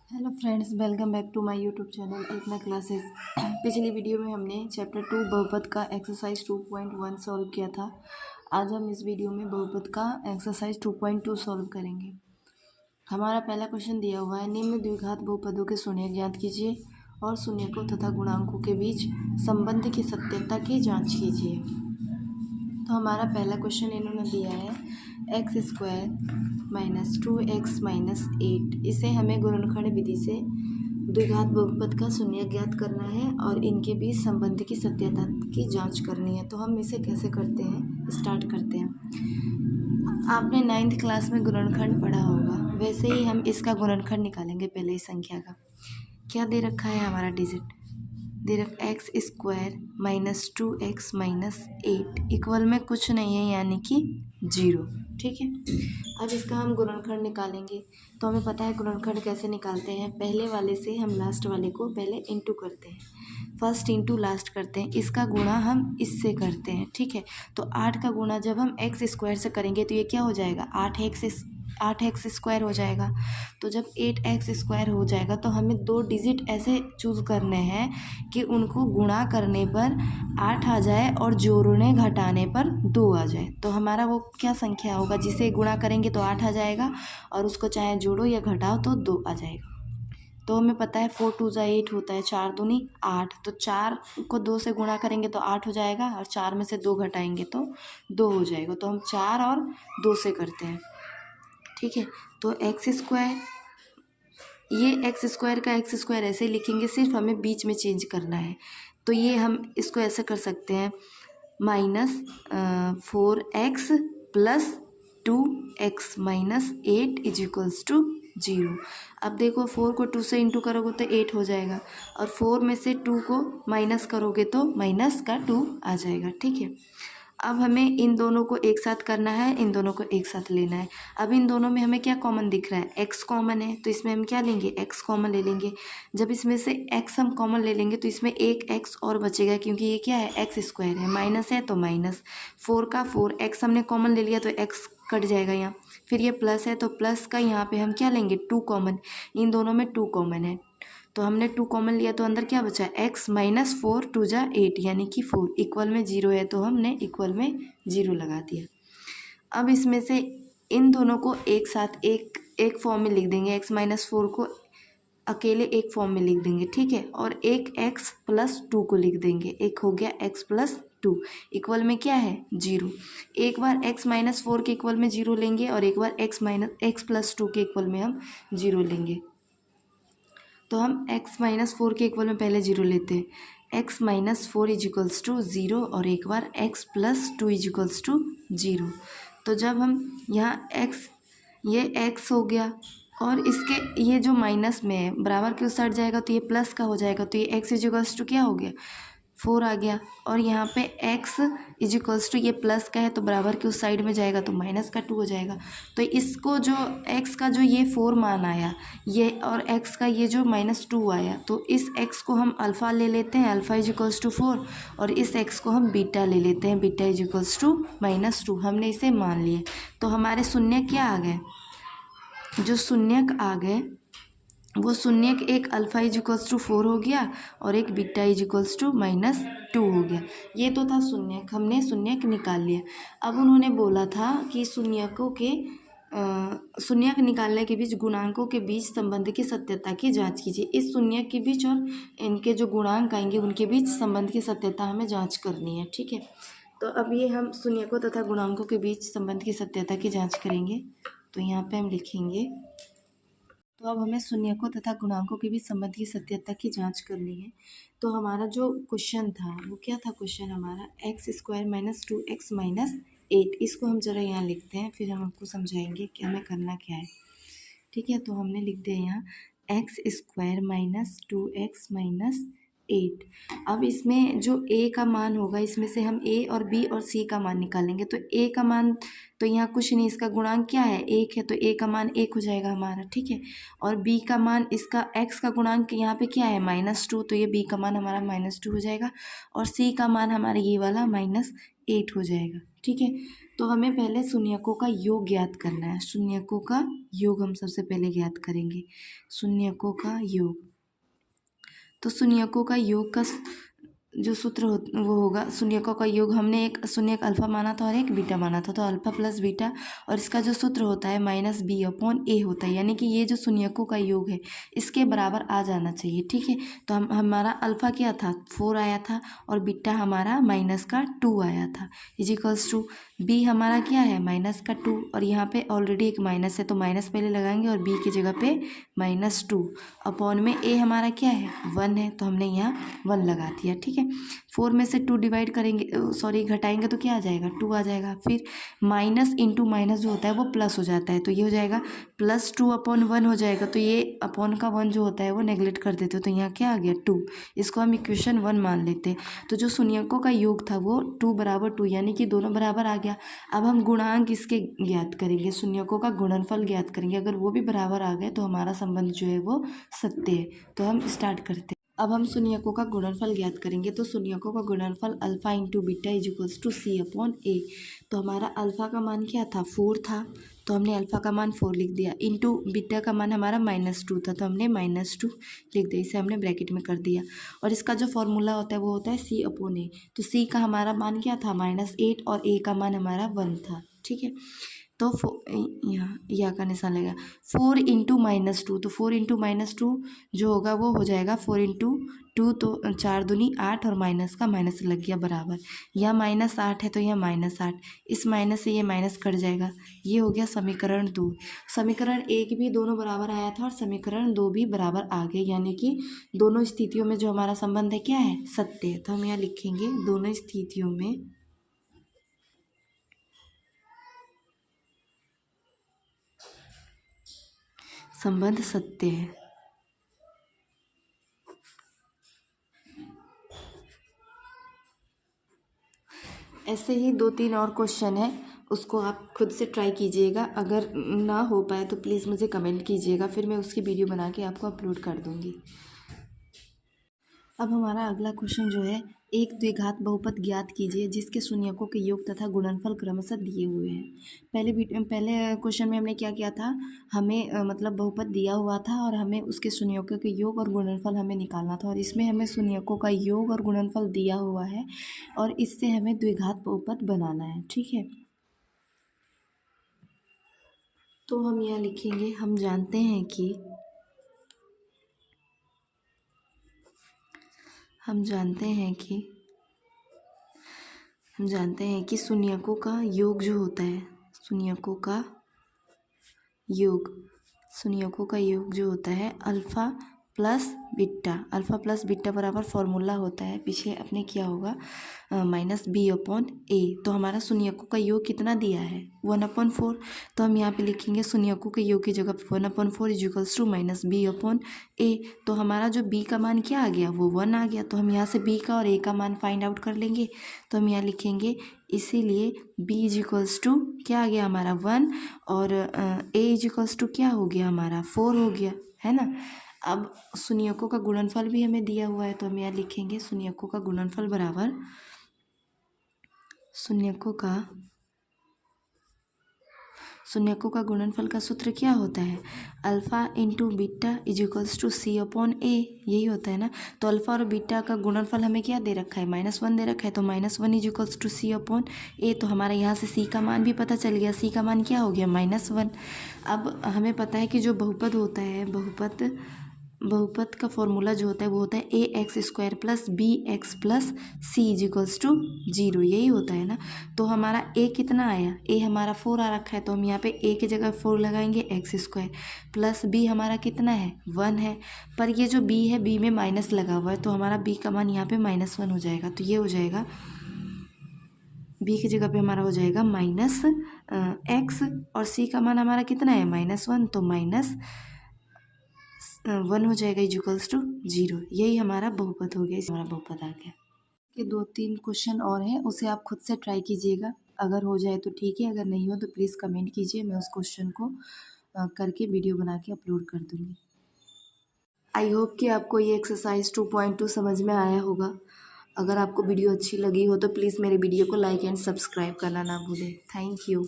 Hello friends, welcome back to my YouTube channel Alpana classes. पिछली video में हमने chapter 2 बहुपद का एक्सरसाइज 2.1 सॉल्व किया था। आज हम इस वीडियो में बहुपद का एक्सरसाइज 2.2 सॉल्व करेंगे। हमारा पहला क्वेश्चन दिया हुआ है, निम्न द्विघात बहुपदों के शून्यक ज्ञात कीजिए और शून्यकों तथा गुणांकों के बीच संबंध की सत्यता की जाँच कीजिए। तो हमारा पहला क्वेश्चन इन्होंने दिया है x² माइनस 2x-8। इसे हमें गुणनखंड विधि से द्विघात बहुपद का शून्यक ज्ञात करना है और इनके बीच संबंध की सत्यता की जांच करनी है। तो हम इसे कैसे करते हैं, स्टार्ट करते हैं। आपने 9th क्लास में गुणनखंड पढ़ा होगा, वैसे ही हम इसका गुणनखंड निकालेंगे। पहले इस संख्या का क्या दे रखा है, हमारा डिजिट दे रखा x² माइनस 2x-8 इक्वल में कुछ नहीं है, यानी कि 0। ठीक है, अब इसका हम गुणनखंड निकालेंगे। तो हमें पता है गुणनखंड कैसे निकालते हैं। पहले वाले से हम लास्ट वाले को पहले इंटू करते हैं, फर्स्ट इंटू लास्ट करते हैं। इसका गुणा हम इससे करते हैं। ठीक है, तो 8 का गुणा जब हम x² से करेंगे तो ये क्या हो जाएगा, 8x² हो जाएगा। तो जब 8x² हो जाएगा तो हमें दो डिजिट ऐसे चूज़ करने हैं कि उनको गुणा करने पर 8 आ जाए और जोड़ने घटाने पर 2 आ जाए। तो हमारा वो क्या संख्या होगा, जिसे गुणा करेंगे तो 8 आ जाएगा और उसको चाहे जोड़ो या घटाओ तो 2 आ जाएगा। तो हमें पता है 4 2 8 होता है, 4 दूनी 8। तो 4 को 2 से गुणा करेंगे तो 8 हो जाएगा और 4 में से 2 घटाएंगे तो 2 हो जाएगा। तो हम 4 और 2 से करते हैं। ठीक है, तो x², ये x² का x² ऐसे लिखेंगे, सिर्फ हमें बीच में चेंज करना है। तो ये हम इसको ऐसे कर सकते हैं, minus 4x plus 2x-8 is equals to 0। अब देखो 4 को 2 से इंटू करोगे तो 8 हो जाएगा और 4 में से 2 को माइनस करोगे तो माइनस का 2 आ जाएगा। ठीक है, अब हमें इन दोनों को एक साथ करना है, इन दोनों को एक साथ लेना है। अब इन दोनों में हमें क्या कॉमन दिख रहा है, x कॉमन है, तो इसमें हम क्या लेंगे, x कॉमन ले लेंगे। जब इसमें से x हम कॉमन ले लेंगे तो इसमें एक x और बचेगा, क्योंकि ये क्या है, x² है, माइनस है तो माइनस। 4 का 4, x हमने कॉमन ले लिया तो x कट जाएगा यहाँ। फिर ये प्लस है तो प्लस का यहाँ पे हम क्या लेंगे, 2 कॉमन। इन दोनों में 2 कॉमन है तो हमने 2 कॉमन लिया तो अंदर क्या बचा, x माइनस 4 2 जा 8 यानी कि 4 इक्वल में 0 है, तो हमने इक्वल में 0 लगा दिया। अब इसमें से इन दोनों को एक साथ एक फॉर्म में लिख देंगे, x माइनस 4 को अकेले एक फॉर्म में लिख देंगे। ठीक है, और एक x प्लस 2 को लिख देंगे, एक हो गया x प्लस 2 इक्वल में क्या है, 0। एक बार x माइनस 4 के इक्वल में 0 लेंगे और एक बार x प्लस 2 के इक्वल में हम 0 लेंगे। तो हम x माइनस 4 के इक्वल में पहले 0 लेते हैं, x minus 4 is equals to 0 और एक बार x plus 2 is equals to 0। तो जब हम यहाँ ये x हो गया और इसके ये जो माइनस में है बराबर के उस साइड जाएगा तो ये प्लस का हो जाएगा, तो ये x इज इक्वल्स टू क्या हो गया, 4 आ गया। और यहाँ पे x इज इक्वल्स टू ये प्लस का है तो बराबर के उस साइड में जाएगा तो माइनस का 2 हो जाएगा। तो इसको जो x का जो ये 4 मान आया, ये और x का ये जो -2 आया, तो इस x को हम अल्फ़ा ले लेते हैं, अल्फ़ा इज इक्वल्स टू 4, और इस x को हम बीटा ले लेते हैं, बीटा इज इक्वल्स टू -2। हमने इसे मान लिए। तो हमारे शून्य क्या आ गए, जो शून्यक आ गए वो शून्यक एक अल्फ़ा इज इक्वल्स टू 4 हो गया और एक बीटा इज इक्वल्स टू -2 हो गया। ये तो था शून्यक, हमने शून्यक निकाल लिया। अब उन्होंने बोला था कि शून्यक निकालने के बीच गुणांकों के बीच संबंध की सत्यता की जांच कीजिए। इस शून्यक के बीच और इनके जो गुणांक आएंगे उनके बीच संबंध की सत्यता हमें जाँच करनी है। ठीक है, तो अब ये हम शून्यकों तथा गुणांकों के बीच संबंध की सत्यता की जाँच करेंगे। तो यहाँ पर हम लिखेंगे, तो अब हमें शून्यकों तथा गुणांकों के बीच संबंध की सत्यता की जांच करनी है। तो हमारा जो क्वेश्चन था वो क्या था, क्वेश्चन हमारा x² माइनस 2x-8। इसको हम ज़रा यहाँ लिखते हैं, फिर हम आपको समझाएंगे कि हमें करना क्या है। ठीक है, तो हमने लिख दिया यहाँ x² माइनस 2x-8। अब इसमें जो a का मान होगा, इसमें से हम a और b और c का मान निकालेंगे। तो a का मान तो यहाँ कुछ नहीं, इसका गुणांक क्या है, 1 है, तो a का मान 1 हो जाएगा हमारा। ठीक है, और b का मान, इसका x का गुणांक यहाँ पे क्या है, -2, तो ये b का मान हमारा -2 हो जाएगा और c का मान हमारा ये वाला -8 हो जाएगा। ठीक है, तो हमें पहले शून्यकों का योग ज्ञात करना है। शून्यकों का योग हम सबसे पहले ज्ञात करेंगे। शून्यकों का योग, तो शून्यकों का योग का जो सूत्र वो होगा, शून्यकों का योग हमने एक शून्यक अल्फा माना था और एक बीटा माना था, तो अल्फा प्लस बीटा, और इसका जो सूत्र होता है माइनस बी अपॉन ए होता है, यानी कि ये जो शून्यकों का योग है इसके बराबर आ जाना चाहिए। ठीक है, तो हमारा अल्फा क्या था 4 आया था और बीटा हमारा माइनस का 2 आया था, इजिकल्स टू बी हमारा क्या है माइनस का 2, और यहाँ पे ऑलरेडी एक माइनस है तो माइनस पहले लगाएंगे और बी की जगह पे -2 अपॉन में ए हमारा क्या है 1 है, तो हमने यहाँ 1 लगा दिया। ठीक है, 4 में से 2 डिवाइड करेंगे, सॉरी घटाएंगे तो क्या आ जाएगा 2 आ जाएगा। फिर माइनस इंटू माइनस जो होता है वो प्लस हो जाता है, तो ये हो जाएगा +2 अपॉन 1 हो जाएगा, तो ये अपॉन का 1 जो होता है वो नेगलेक्ट कर देते हो, तो यहाँ क्या आ गया 2, इसको हम इक्वेशन 1 मान लेते हैं। तो जो शून्यकों का योग था वो 2 बराबर 2, यानी कि दोनों बराबर आ गया। अब हम गुणांक इसके ज्ञात करेंगे, शून्यकों का गुणनफल ज्ञात करेंगे, अगर वो भी बराबर आ गए तो हमारा संबंध जो है वो सत्य है। तो हम स्टार्ट करते हैं। अब हम शून्यकों का गुणनफल ज्ञात करेंगे, तो शून्यकों का गुणनफल alpha into beta is equals to C upon A. तो हमारा अल्फा का मान क्या था 4 था, तो हमने अल्फा का मान 4 लिख दिया, इंटू बीटा का मान हमारा -2 था तो हमने -2 लिख दिया, इसे हमने ब्रैकेट में कर दिया। और इसका जो फॉर्मूला होता है वो होता है सी अपॉन ए, तो सी का हमारा मान क्या था -8 और ए का मान हमारा 1 था। ठीक है, तो यहाँ का निशान लगेगा 4 इंटू -2, तो 4 इंटू -2 जो होगा वो हो जाएगा 4 इंटू 2, तो 4 दूनी 8 और माइनस का माइनस लग गया बराबर, यहाँ -8 है तो यहाँ -8, इस माइनस से ये माइनस कट जाएगा, ये हो गया समीकरण 2। समीकरण 1 भी दोनों बराबर आया था और समीकरण 2 भी बराबर आ गए, यानी कि दोनों स्थितियों में जो हमारा संबंध है क्या है सत्य है। तो हम यहाँ लिखेंगे दोनों स्थितियों में संबंध सत्य है। ऐसे ही 2-3 और क्वेश्चन है, उसको आप खुद से ट्राई कीजिएगा, अगर ना हो पाए तो प्लीज़ मुझे कमेंट कीजिएगा, फिर मैं उसकी वीडियो बना के आपको अपलोड कर दूँगी। अब हमारा अगला क्वेश्चन जो है, एक द्विघात बहुपद ज्ञात कीजिए जिसके शून्यकों के योग तथा गुणनफल क्रमशः दिए हुए हैं। पहले क्वेश्चन में हमने क्या किया था, हमें मतलब बहुपद दिया हुआ था और हमें उसके शून्यकों के योग और गुणनफल हमें निकालना था, और इसमें हमें शून्यकों का योग और गुणनफल दिया हुआ है और इससे हमें द्विघात बहुपद बनाना है। ठीक है, तो हम यहाँ लिखेंगे हम जानते हैं कि हम जानते हैं कि शून्यकों का योग जो होता है, शून्यकों का योग जो होता है अल्फ़ा प्लस बीटा बराबर फॉर्मूला होता है, पीछे अपने किया होगा -b/a। तो हमारा शून्यकों का योग कितना दिया है 1/4, तो हम यहाँ पे लिखेंगे शून्यकों के योग की जगह 1/4 इज इक्वल्स टू -b/a। तो हमारा जो b का मान क्या आ गया वो 1 आ गया, तो हम यहाँ से b का और a का मान फाइंड आउट कर लेंगे। तो हम यहाँ लिखेंगे इसीलिए b इज इक्वल्स टू क्या आ गया हमारा 1 और a इज इक्वल्स टू क्या हो गया हमारा 4 हो गया, है ना। अब शून्यकों का गुणनफल भी हमें दिया हुआ है, तो हम यहाँ लिखेंगे शून्यकों का गुणनफल बराबर शून्यकों का गुणनफल का सूत्र क्या होता है alpha into beta is equals to C upon A, यही होता है ना। तो अल्फ़ा और बीटा का गुणनफल हमें क्या दे रखा है -1 दे रखा है, तो -1 is equals to C upon A. तो हमारा यहाँ से सी का मान भी पता चल गया, सी का मान क्या हो गया -1। अब हमें पता है कि जो बहुपद होता है बहुपद का फॉर्मूला जो होता है वो होता है ax² plus bx plus C is equals to 0, यही होता है ना। तो हमारा a कितना आया, a हमारा 4 आ रखा है, तो हम यहाँ पे a की जगह 4 लगाएंगे x² प्लस b हमारा कितना है 1 है, पर ये जो b है b में माइनस लगा हुआ है, तो हमारा b का मान यहाँ पे -1 हो जाएगा, तो ये हो जाएगा b की जगह पे हमारा हो जाएगा -x और c का मान हमारा कितना है -1, तो -1 हो जाएगा इज इक्वल्स टू 0, यही हमारा बहुपद हो गया, हमारा बहुपद आ गया। ये 2-3 क्वेश्चन और हैं, उसे आप खुद से ट्राई कीजिएगा, अगर हो जाए तो ठीक है, अगर नहीं हो तो प्लीज़ कमेंट कीजिए, मैं उस क्वेश्चन को करके वीडियो बना के अपलोड कर दूँगी। आई होप कि आपको ये एक्सरसाइज 2.2 समझ में आया होगा। अगर आपको वीडियो अच्छी लगी हो तो प्लीज़ मेरे वीडियो को लाइक एंड सब्सक्राइब करना ना भूलें। Thank you.